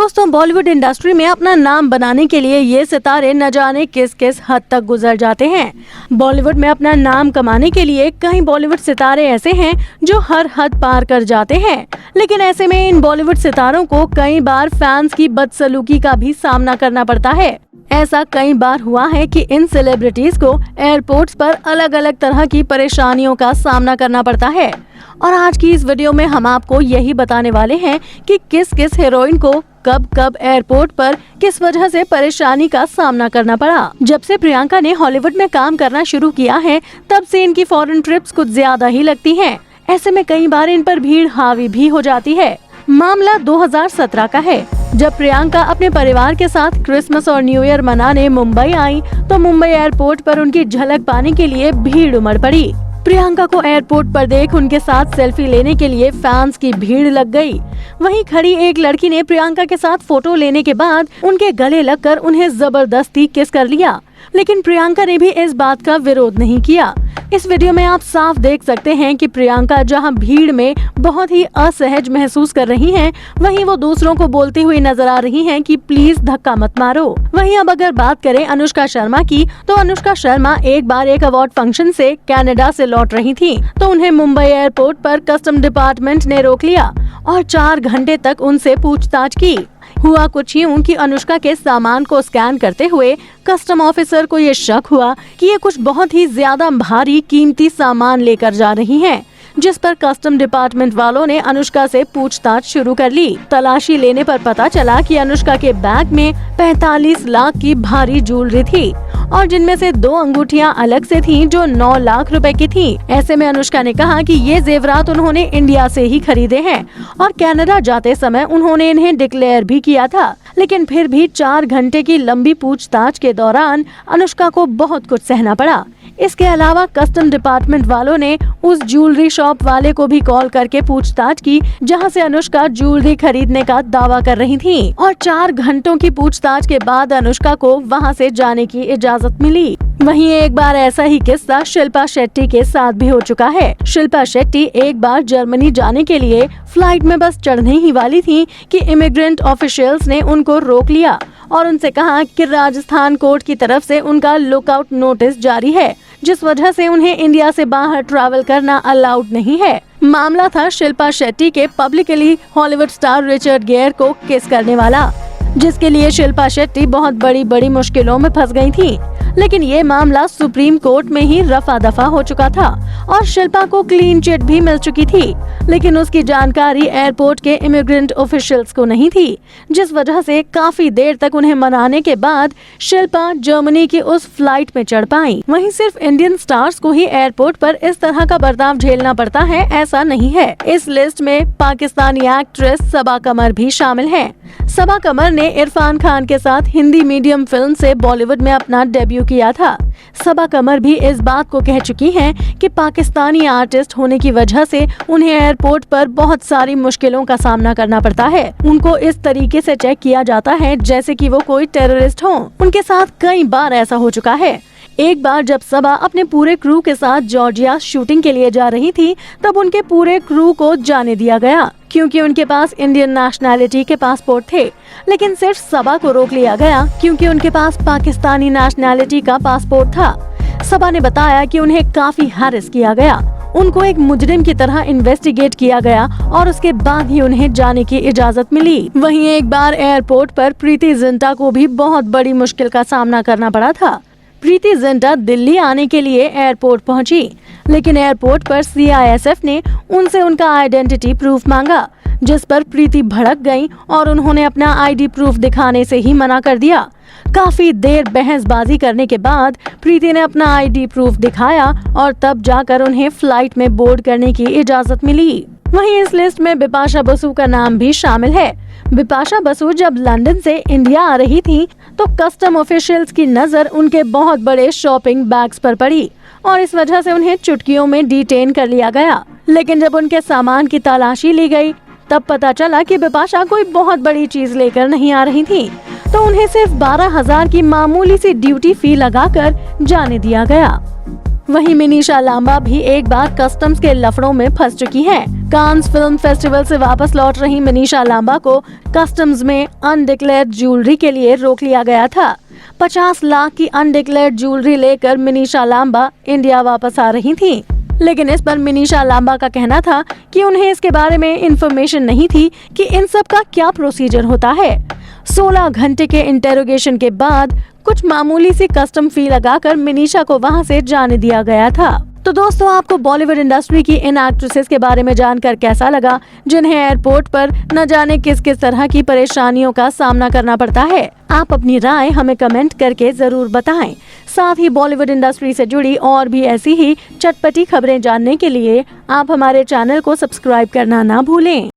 दोस्तों, बॉलीवुड इंडस्ट्री में अपना नाम बनाने के लिए ये सितारे न जाने किस किस हद तक गुजर जाते हैं। बॉलीवुड में अपना नाम कमाने के लिए कई बॉलीवुड सितारे ऐसे हैं जो हर हद पार कर जाते हैं, लेकिन ऐसे में इन बॉलीवुड सितारों को कई बार फैंस की बदसलूकी का भी सामना करना पड़ता है। ऐसा कई बार हुआ है कि इन सेलिब्रिटीज को एयरपोर्ट्स पर अलग अलग तरह की परेशानियों का सामना करना पड़ता है। और आज की इस वीडियो में हम आपको यही बताने वाले हैं कि किस किस हीरोइन को कब कब एयरपोर्ट पर किस वजह से परेशानी का सामना करना पड़ा। जब से प्रियंका ने हॉलीवुड में काम करना शुरू किया है, तब से इनकी फॉरेन ट्रिप्स कुछ ज्यादा ही लगती हैं। ऐसे में कई बार इन पर भीड़ हावी भी हो जाती है। मामला 2017 का है, जब प्रियंका अपने परिवार के साथ क्रिसमस और न्यू ईयर मनाने मुंबई आई, तो मुंबई एयरपोर्ट पर उनकी झलक पाने के लिए भीड़ उमड़ पड़ी। प्रियंका को एयरपोर्ट पर देख उनके साथ सेल्फी लेने के लिए फैंस की भीड़ लग गई। वहीं खड़ी एक लड़की ने प्रियंका के साथ फोटो लेने के बाद उनके गले लगकर उन्हें जबरदस्ती किस कर लिया, लेकिन प्रियंका ने भी इस बात का विरोध नहीं किया। इस वीडियो में आप साफ देख सकते हैं कि प्रियंका जहां भीड़ में बहुत ही असहज महसूस कर रही हैं, वहीं वो दूसरों को बोलती हुई नजर आ रही हैं कि प्लीज धक्का मत मारो। वहीं अब अगर बात करें अनुष्का शर्मा की, तो अनुष्का शर्मा एक बार एक अवार्ड फंक्शन से कनाडा से लौट रही थी, तो उन्हें मुंबई एयरपोर्ट पर कस्टम डिपार्टमेंट ने रोक लिया और 4 घंटे तक उनसे पूछताछ की। हुआ कुछ यूं कि अनुष्का के सामान को स्कैन करते हुए कस्टम ऑफिसर को ये शक हुआ कि ये कुछ बहुत ही ज्यादा भारी कीमती सामान लेकर जा रही हैं, जिस पर कस्टम डिपार्टमेंट वालों ने अनुष्का से पूछताछ शुरू कर ली। तलाशी लेने पर पता चला कि अनुष्का के बैग में 45 लाख की भारी ज्वेलरी थी और जिनमें से 2 अंगूठियां अलग से थीं जो 9 लाख रुपए की थीं। ऐसे में अनुष्का ने कहा कि ये जेवरात उन्होंने इंडिया से ही खरीदे हैं और कनाडा जाते समय उन्होंने इन्हें डिक्लेयर भी किया था, लेकिन फिर भी 4 घंटे की लंबी पूछताछ के दौरान अनुष्का को बहुत कुछ सहना पड़ा। इसके अलावा कस्टम डिपार्टमेंट वालों ने उस ज्वेलरी शॉप वाले को भी कॉल करके पूछताछ की, जहां से अनुष्का ज्वेलरी खरीदने का दावा कर रही थी और 4 घंटों की पूछताछ के बाद अनुष्का को वहां से जाने की इजाजत मिली। वहीं एक बार ऐसा ही किस्सा शिल्पा शेट्टी के साथ भी हो चुका है। शिल्पा शेट्टी एक बार जर्मनी जाने के लिए फ्लाइट में बस चढ़ने ही वाली थी कि इमिग्रेंट ऑफिशियल्स ने उनको रोक लिया और उनसे कहा कि राजस्थान कोर्ट की तरफ से उनका लुकआउट नोटिस जारी है, जिस वजह से उन्हें इंडिया से बाहर ट्रैवल करना अलाउड नहीं है। मामला था शिल्पा शेट्टी के publicly Hollywood star Richard gear को किस करने वाला, जिसके लिए शिल्पा शेट्टी बहुत बड़ी मुश्किलों में फंस गई थी। लेकिन ये मामला सुप्रीम कोर्ट में ही रफा दफा हो चुका था और शिल्पा को क्लीन चिट भी मिल चुकी थी, लेकिन उसकी जानकारी एयरपोर्ट के इमिग्रेंट ऑफिशियल्स को नहीं थी, जिस वजह से काफी देर तक उन्हें मनाने के बाद शिल्पा जर्मनी की उस फ्लाइट में चढ़ पाई। वहीं सिर्फ इंडियन स्टार्स को ही एयरपोर्ट पर इस तरह का बर्ताव झेलना पड़ता है, ऐसा नहीं है। इस लिस्ट में पाकिस्तानी एक्ट्रेस सबा कमर भी शामिल है। सबा कमर ने इरफान खान के साथ हिंदी मीडियम फिल्म से बॉलीवुड में अपना डेब्यू किया था। सबा कमर भी इस बात को कह चुकी हैं कि पाकिस्तानी आर्टिस्ट होने की वजह से उन्हें एयरपोर्ट पर बहुत सारी मुश्किलों का सामना करना पड़ता है। उनको इस तरीके से चेक किया जाता है जैसे कि वो कोई टेररिस्ट हो। उनके साथ कई बार ऐसा हो चुका है। एक बार जब सबा अपने पूरे क्रू के साथ जॉर्जिया शूटिंग के लिए जा रही थी, तब उनके पूरे क्रू को जाने दिया गया क्योंकि उनके पास इंडियन नेशनैलिटी के पासपोर्ट थे, लेकिन सिर्फ सबा को रोक लिया गया क्योंकि उनके पास पाकिस्तानी नेशनैलिटी का पासपोर्ट था। सबा ने बताया कि उन्हें काफी हैरेस किया गया, उनको एक मुजरिम की तरह इन्वेस्टिगेट किया गया और उसके बाद ही उन्हें जाने की इजाजत मिली। वहीं एक बार एयरपोर्ट पर प्रीति जिंटा को भी बहुत बड़ी मुश्किल का सामना करना पड़ा था। प्रीति जिंटा दिल्ली आने के लिए एयरपोर्ट पहुंची, लेकिन एयरपोर्ट पर CISF ने उनसे उनका आइडेंटिटी प्रूफ मांगा, जिस पर प्रीति भड़क गईं और उन्होंने अपना ID प्रूफ दिखाने से ही मना कर दिया। काफी देर बहसबाजी करने के बाद प्रीति ने अपना ID प्रूफ दिखाया और तब जाकर उन्हें फ्लाइट में बोर्ड करने की इजाजत मिली। वहीं इस लिस्ट में बिपाशा बसु का नाम भी शामिल है। बिपाशा बसु जब लंदन से इंडिया आ रही थी, तो कस्टम ऑफिशियल्स की नजर उनके बहुत बड़े शॉपिंग बैग्स पर पड़ी और इस वजह से उन्हें चुटकियों में डिटेन कर लिया गया। लेकिन जब उनके सामान की तलाशी ली गई, तब पता चला कि बिपाशा कोई बहुत बड़ी चीज लेकर नहीं आ रही थी, तो उन्हें सिर्फ 12,000 की मामूली सी ड्यूटी फी लगाकर जाने दिया गया। वहीं मिनीषा लांबा भी एक बार कस्टम्स के लफड़ों में फंस चुकी हैं। कांस फिल्म फेस्टिवल से वापस लौट रही मनीषा लांबा को कस्टम्स में अनडिक्लेयर्ड ज्वेलरी के लिए रोक लिया गया था। 50 लाख की अनडिक्लेयर्ड ज्वेलरी लेकर मनीषा लांबा इंडिया वापस आ रही थी, लेकिन इस पर मनीषा लांबा का कहना था कि उन्हें इसके बारे में इंफॉर्मेशन नहीं थी कि इन सब का क्या प्रोसीजर होता है। 16 घंटे के इंटेरोगेशन के बाद कुछ मामूली सी कस्टम फी लगाकर मनीषा को वहां से जाने दिया गया था। तो दोस्तों, आपको बॉलीवुड इंडस्ट्री की इन एक्ट्रेसेस के बारे में जानकर कैसा लगा, जिन्हें एयरपोर्ट पर न जाने किस किस तरह की परेशानियों का सामना करना पड़ता है? आप अपनी राय हमें कमेंट करके जरूर बताएं। साथ ही बॉलीवुड इंडस्ट्री से जुड़ी और भी ऐसी ही चटपटी खबरें जानने के लिए आप हमारे चैनल को सब्सक्राइब करना ना भूलें।